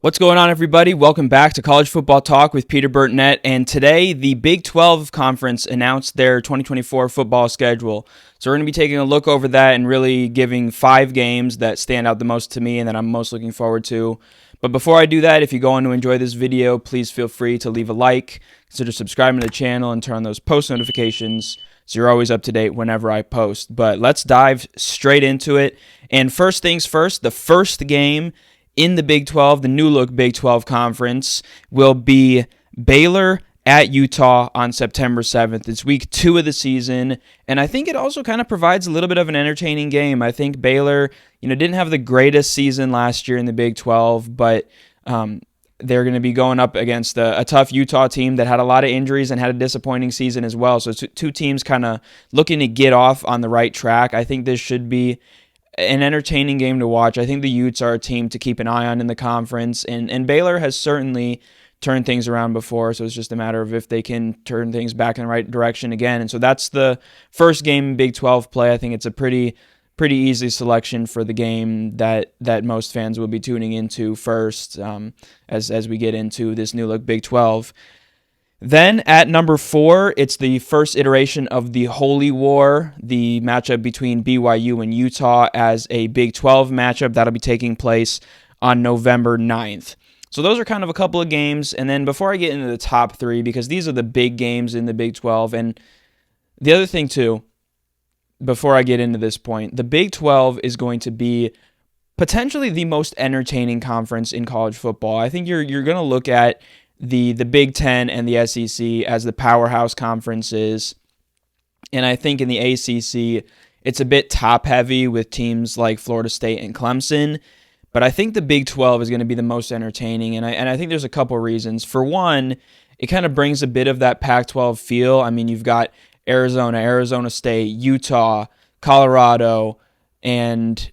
What's going on, everybody? Welcome back to College Football Talk with Peter Burtonette. And today, the Big 12 Conference announced their 2024 football schedule. So we're going to be taking a look over that and really giving 5 games that stand out the most to me and that I'm most looking forward to. But before I do that, if you go on to enjoy this video, please feel free to leave a like, consider subscribing to the channel, and turn on those post notifications so you're always up to date whenever I post. But let's dive straight into it. And first things first, the first game in the Big 12, the new look Big 12 conference, will be Baylor at Utah on September 7th. It's week 2 of the season, and I think it also kind of provides a little bit of an entertaining game. I think Baylor, didn't have the greatest season last year in the Big 12, but they're going to be going up against a tough Utah team that had a lot of injuries and had a disappointing season as well. So two teams kind of looking to get off on the right track. I think this should be an entertaining game to watch. I think the Utes are a team to keep an eye on in the conference, and Baylor has certainly turned things around before, so it's just a matter of if they can turn things back in the right direction again. And so that's the first game in Big 12 play. I think it's a pretty easy selection for the game that most fans will be tuning into first as we get into this new look Big 12. Then at number 4, it's the first iteration of the Holy War, the matchup between BYU and Utah as a Big 12 matchup. That'll be taking place on November 9th. So those are kind of a couple of games. And then before I get into the top 3, because these are the big games in the Big 12, and the other thing too, before I get into this point, the Big 12 is going to be potentially the most entertaining conference in college football. I think you're going to look at the Big Ten and the SEC as the powerhouse conferences. And I think in the ACC, it's a bit top-heavy with teams like Florida State and Clemson. But I think the Big 12 is going to be the most entertaining, and I think there's a couple reasons. For one, it kind of brings a bit of that Pac-12 feel. I mean, you've got Arizona, Arizona State, Utah, Colorado, and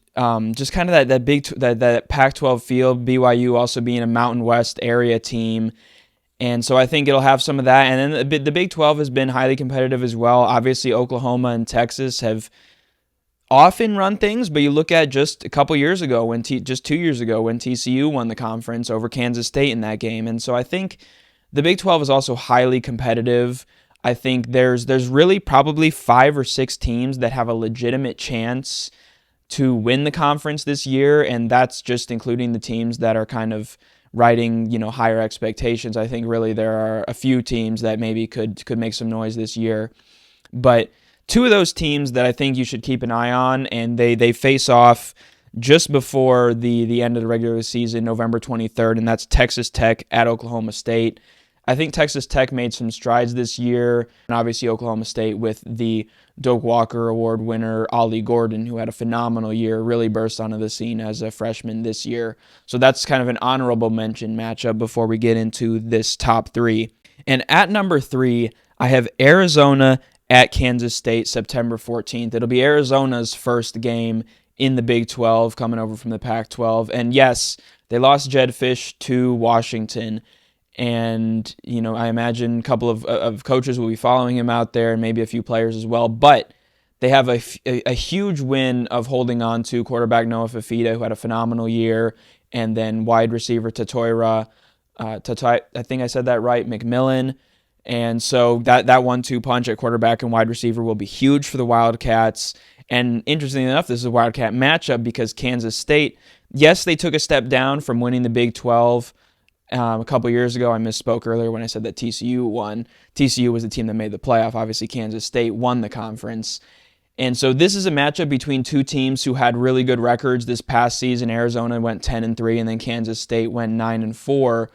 just kind of that Pac-12 feel. BYU also being a Mountain West area team. And so I think it'll have some of that. And then the Big 12 has been highly competitive as well. Obviously, Oklahoma and Texas have often run things, but you look at just a couple years ago, just 2 years ago, when TCU won the conference over Kansas State in that game. And so I think the Big 12 is also highly competitive. I think there's really probably 5 or 6 teams that have a legitimate chance to win the conference this year, and that's just including the teams that are kind of riding, higher expectations. I think really there are a few teams that maybe could make some noise this year. But 2 of those teams that I think you should keep an eye on, and they face off just before the end of the regular season, November 23rd, and that's Texas Tech at Oklahoma State. I think Texas Tech made some strides this year, and obviously Oklahoma State with the Doak Walker Award winner, Ollie Gordon, who had a phenomenal year, really burst onto the scene as a freshman this year. So that's kind of an honorable mention matchup before we get into this top 3. And at number 3, I have Arizona at Kansas State, September 14th. It'll be Arizona's first game in the Big 12, coming over from the Pac-12. And yes, they lost Jed Fish to Washington. And, I imagine a couple of coaches will be following him out there and maybe a few players as well. But they have a huge win of holding on to quarterback Noah Fifita, who had a phenomenal year, and then wide receiver Tatoira, I think I said that right, McMillan. And so that 1-2 punch at quarterback and wide receiver will be huge for the Wildcats. And interestingly enough, this is a Wildcat matchup because Kansas State, yes, they took a step down from winning the Big 12 a couple years ago. I misspoke earlier when I said that TCU won. TCU was the team that made the playoff. Obviously, Kansas State won the conference. And so this is a matchup between 2 teams who had really good records this past season. Arizona went 10-3, and then Kansas State went 9-4.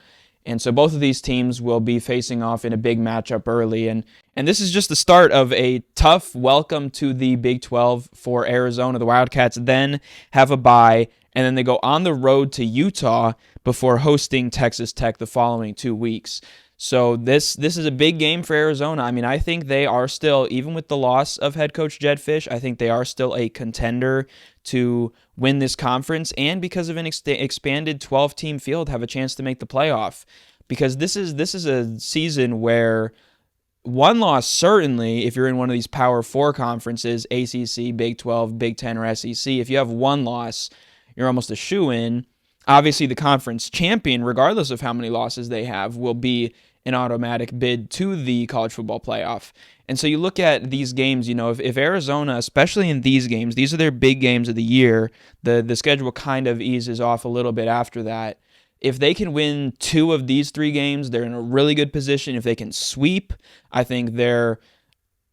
And so both of these teams will be facing off in a big matchup early. And this is just the start of a tough welcome to the Big 12 for Arizona. The Wildcats then have a bye, and then they go on the road to Utah before hosting Texas Tech the following 2 weeks. So this is a big game for Arizona. I mean, I think they are still, even with the loss of head coach Jed Fish, I think they are still a contender to win this conference, and because of an expanded 12-team field, have a chance to make the playoff. Because this is a season where one loss, certainly, if you're in one of these Power 4 conferences, ACC, Big 12, Big 10, or SEC, if you have one loss, you're almost a shoo-in. Obviously, the conference champion, regardless of how many losses they have, will be an automatic bid to the college football playoff. And so you look at these games, if Arizona, especially in these games, these are their big games of the year, the schedule kind of eases off a little bit after that. If they can win 2 of these 3 games, they're in a really good position. If they can sweep, I think they're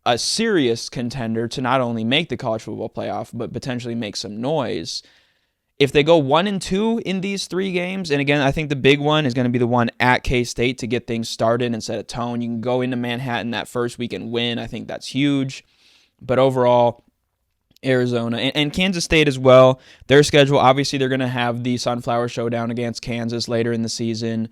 a serious contender to not only make the college football playoff, but potentially make some noise. If they go 1-2 in these 3 games, and again, I think the big one is going to be the one at K-State to get things started and set a tone. You can go into Manhattan that first week and win. I think that's huge. But overall, Arizona and Kansas State as well, their schedule, obviously they're going to have the Sunflower Showdown against Kansas later in the season,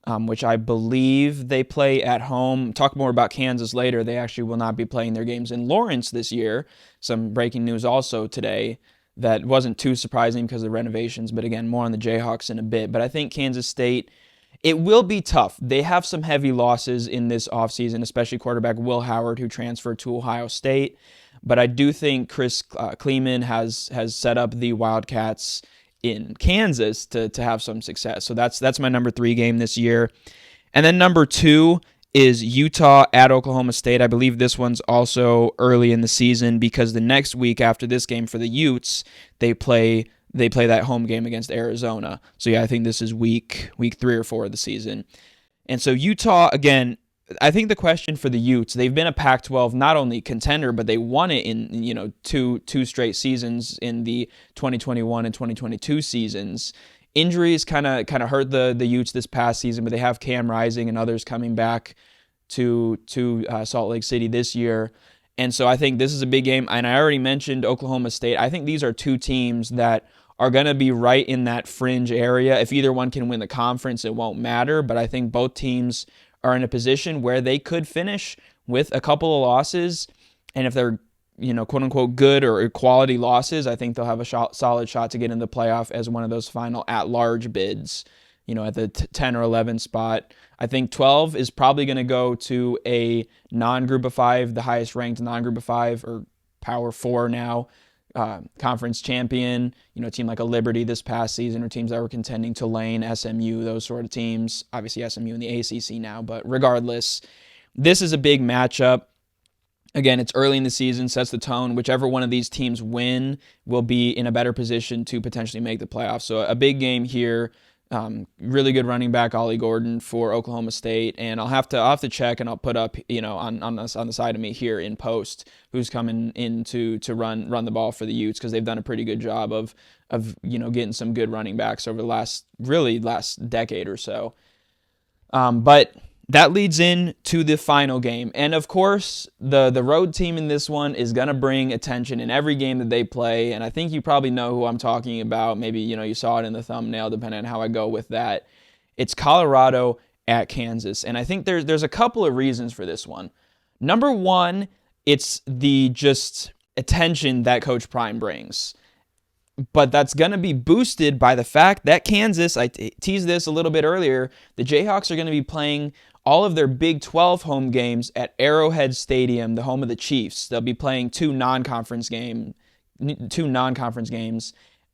which I believe they play at home. Talk more about Kansas later. They actually will not be playing their games in Lawrence this year. Some breaking news also today. That wasn't too surprising because of the renovations, but again, more on the Jayhawks in a bit. But I think Kansas State, it will be tough. They have some heavy losses in this offseason, especially quarterback Will Howard, who transferred to Ohio State. But I do think Chris Kleeman has set up the Wildcats in Kansas to have some success. So that's my number 3 game this year. And then number 2 is Utah at Oklahoma State. I believe this one's also early in the season because the next week after this game for the Utes, they play that home game against Arizona. So yeah, I think this is week 3 or 4 of the season. And so Utah, again, I think the question for the Utes, they've been a Pac-12 not only contender, but they won it in two straight seasons in the 2021 and 2022 seasons. Injuries kind of hurt the Utes this past season, but they have Cam Rising and others coming back to Salt Lake City this year. And so I think this is a big game. And I already mentioned Oklahoma State. I think these are 2 teams that are going to be right in that fringe area. If either one can win the conference, it won't matter. But I think both teams are in a position where they could finish with a couple of losses. And if they're quote-unquote good or quality losses, I think they'll have a solid shot to get in the playoff as one of those final at-large bids, at the 10 or 11 spot. I think 12 is probably going to go to a non-group of 5, the highest-ranked non-group of 5, or Power 4 now, conference champion, a team like a Liberty this past season, or teams that were contending, Tulane, SMU, those sort of teams. Obviously, SMU in the ACC now, but regardless, this is a big matchup. Again, it's early in the season, sets the tone. Whichever one of these teams win will be in a better position to potentially make the playoffs. So a big game here. Really good running back Ollie Gordon for Oklahoma State, and I'll have to check, and I'll put up on the side of me here in post who's coming in to run the ball for the Utes, because they've done a pretty good job of getting some good running backs over the last decade or so. But that leads in to the final game. And of course, the road team in this one is going to bring attention in every game that they play. And I think you probably know who I'm talking about. Maybe, you saw it in the thumbnail, depending on how I go with that. It's Colorado at Kansas. And I think there's a couple of reasons for this one. Number one, it's the just attention that Coach Prime brings. But that's going to be boosted by the fact that Kansas, I teased this a little bit earlier, the Jayhawks are going to be playing all of their Big 12 home games at Arrowhead Stadium, the home of the Chiefs. They'll be playing 2 non-conference games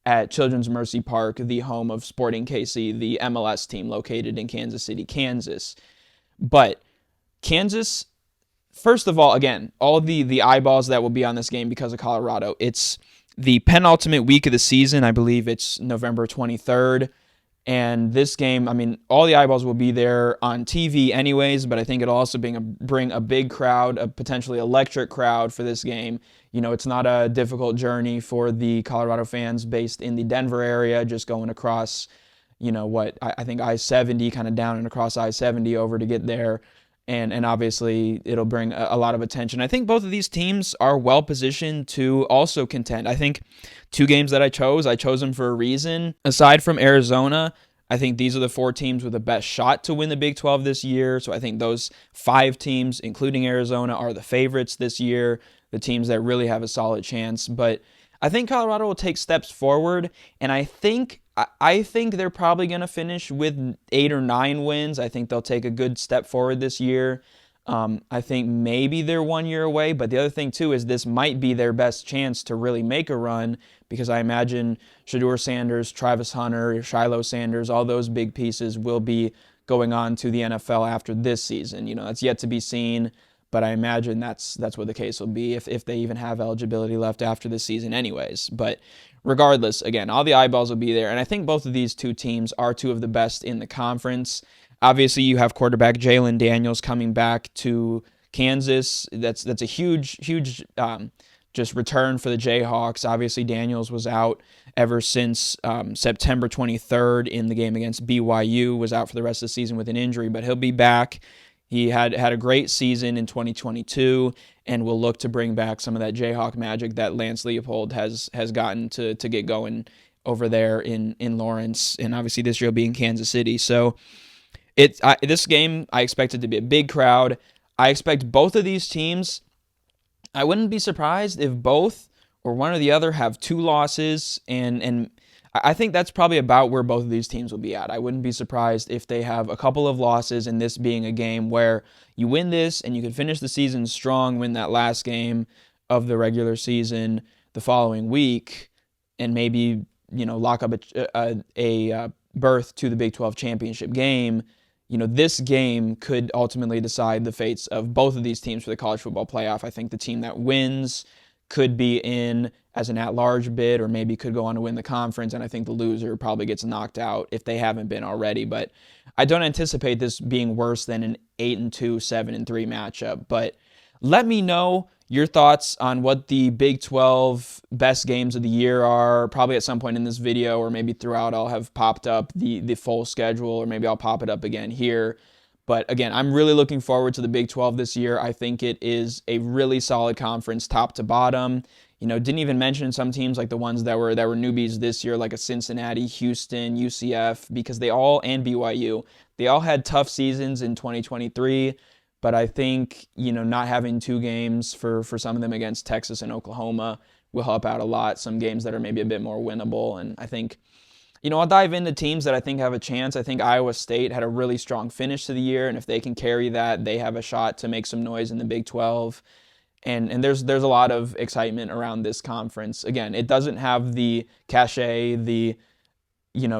at Children's Mercy Park, the home of Sporting KC, the MLS team located in Kansas City, Kansas. But Kansas, first of all, again, all the eyeballs that will be on this game because of Colorado. It's the penultimate week of the season. I believe it's November 23rd. And this game, all the eyeballs will be there on TV anyways, but I think it'll also bring a big crowd, a potentially electric crowd for this game. It's not a difficult journey for the Colorado fans based in the Denver area, just going across, I think I-70, kind of down and across I-70 over to get there. And obviously, it'll bring a lot of attention. I think both of these teams are well-positioned to also contend. I think 2 games that I chose them for a reason. Aside from Arizona, I think these are the 4 teams with the best shot to win the Big 12 this year. So I think those 5 teams, including Arizona, are the favorites this year, the teams that really have a solid chance. But I think Colorado will take steps forward, and I think they're probably going to finish with 8 or 9 wins. I think they'll take a good step forward this year. I think maybe they're 1 year away, but the other thing too is this might be their best chance to really make a run because I imagine Shedeur Sanders, Travis Hunter, Shiloh Sanders, all those big pieces will be going on to the NFL after this season. That's yet to be seen, but I imagine that's what the case will be if they even have eligibility left after this season anyways. But regardless, again, all the eyeballs will be there, and I think both of these two teams are two of the best in the conference. Obviously, you have quarterback Jalen Daniels coming back to Kansas. That's a huge just return for the Jayhawks. Obviously, Daniels was out ever since September 23rd in the game against BYU, was out for the rest of the season with an injury, but he'll be back. He had a great season in 2022 and will look to bring back some of that Jayhawk magic that Lance Leopold has gotten to get going over there in Lawrence, and obviously this year will be in Kansas City. So this game, I expect it to be a big crowd. I expect both of these teams. I wouldn't be surprised if both or one or the other have 2 losses, and I think that's probably about where both of these teams will be at. I wouldn't be surprised if they have a couple of losses, and this being a game where you win this and you can finish the season strong, win that last game of the regular season the following week, and maybe lock up a berth to the Big 12 championship game. This game could ultimately decide the fates of both of these teams for the college football playoff. I think the team that wins could be in as an at-large bid or maybe could go on to win the conference, and I think the loser probably gets knocked out if they haven't been already. But I don't anticipate this being worse than an 8-2, 7-3 matchup. But let me know your thoughts on what the Big 12 best games of the year are. Probably at some point in this video or maybe throughout I'll have popped up the full schedule, or maybe I'll pop it up again here. But again, I'm really looking forward to the Big 12 this year. I think it is a really solid conference top to bottom. Didn't even mention some teams like the ones that were newbies this year, like a Cincinnati, Houston, UCF, because and BYU, they all had tough seasons in 2023. But I think, not having 2 games for some of them against Texas and Oklahoma will help out a lot. Some games that are maybe a bit more winnable. And I think, I'll dive into teams that I think have a chance. I think Iowa State had a really strong finish to the year, and if they can carry that, they have a shot to make some noise in the Big 12. And there's a lot of excitement around this conference. Again, it doesn't have the cachet, the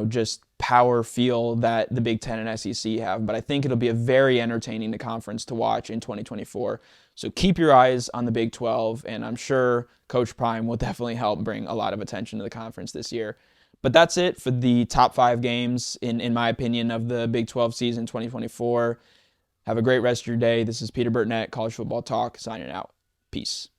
just power feel that the Big Ten and SEC have, but I think it'll be a very entertaining conference to watch in 2024. So keep your eyes on the Big 12, and I'm sure Coach Prime will definitely help bring a lot of attention to the conference this year. But that's it for the top 5 games, in my opinion, of the Big 12 season 2024. Have a great rest of your day. This is Peter Burtnett, College Football Talk, signing out. Peace.